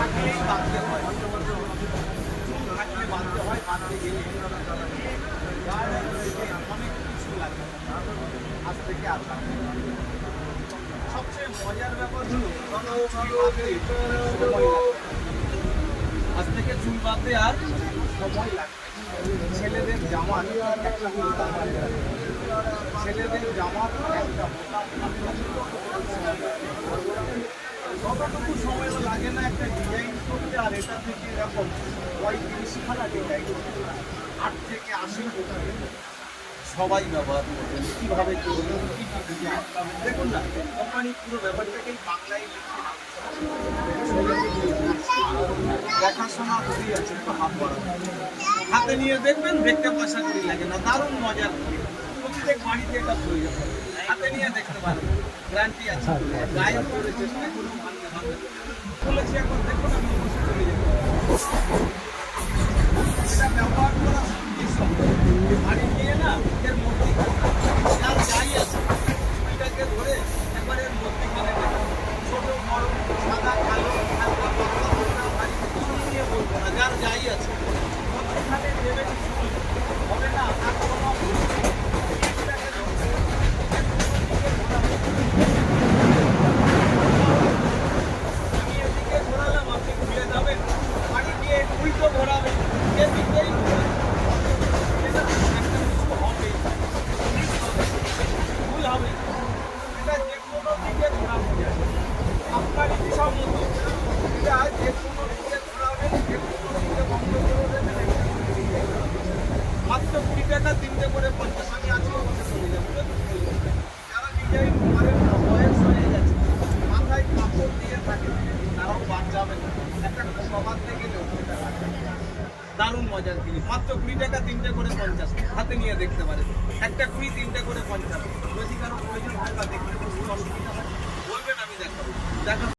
থাকলেই বাঁধতে হয়, চুল থাকলে বাঁধতে হয়, বাঁধতে গেলে অনেক কিছু লাগে, আজ থেকে আর লাগে। সবচেয়ে মজার ব্যাপার হলো আজ থেকে চুল বাঁধতে আর সময় লাগে। ছেলেদের জামার একটা বোতাম, ছেলেদের জামার একটা বোতাম যতটুকু সময় লাগে না একটা ডিজাইন করতে, আর এটা থেকে এরকম 35খানা ডিজাইন 8 থেকে 80 সবাই ব্যবহার করবেন। কীভাবে করবেন, কী কী ডিজাইন দেখুন না, কোম্পানি পুরো ব্যাপারটাকেই বাংলায় লিখে দেখাশোনা করেই আছে, একটু হাত বাড়ানো, হাতে নিয়ে দেখবেন, দেখতে পয়সা করি লাগে না, দারুণ মজার। প্রত্যেক বাড়িতে এটা প্রয়োজন, হাতে নিয়ে দেখতে পারেন, গ্যারান্টি আছে। গায়ে করে চেষ্টা করুন, ভাঙতে ভাঙতে বলেছি একবার দেখুন, আমি বসে চলে যেতে এটা ব্যবহার করা বাড়ি গিয়ে না এর মধ্যেখানে যার যাই আছে এটাকে ধরে একবার এর মধ্যেখানে ছোট বড় সাদা কালো হালকা পাতলা বাড়ি কিছু নিয়ে বলবো না, যার যাই আছে মধ্যেখানে দেবে, হবে না তার কোনো আমি এদিকে ঘোরালাম, আপনি ঘুরে যাবেন, বাড়ি গিয়ে উল্টো ঘোরাবেন, এদিকেই এটা একটা কিছু হবে, ভুল হবে, এটা যে কোনো দিকে ঘোরানো যায়, আপনার ইচ্ছা মতো এটা যে কোনো দিকে ঘোরাবেন, যে কোনো দিকে বন্ধ করে দেবেন। মাত্র 20 টাকা, 3টে করে 50, আমি আজকে বসে চলে যাবো। যারা ডিজাইন করেন না, বয়স হয়ে গেছে, মাথায় কাপড় দিয়ে থাকে, তারাও বাদ যাবে না, একটা সবার থেকে দারুণ মজার জিনিস। মাত্র 20 টাকা, 3টে করে 50, হাতে নিয়ে দেখতে পারেন, একটা 20, 3টে করে 50। যদি কারো প্রয়োজন হয় বা দেখতে অসুবিধা হয় বলবেন, আমি দেখাবো।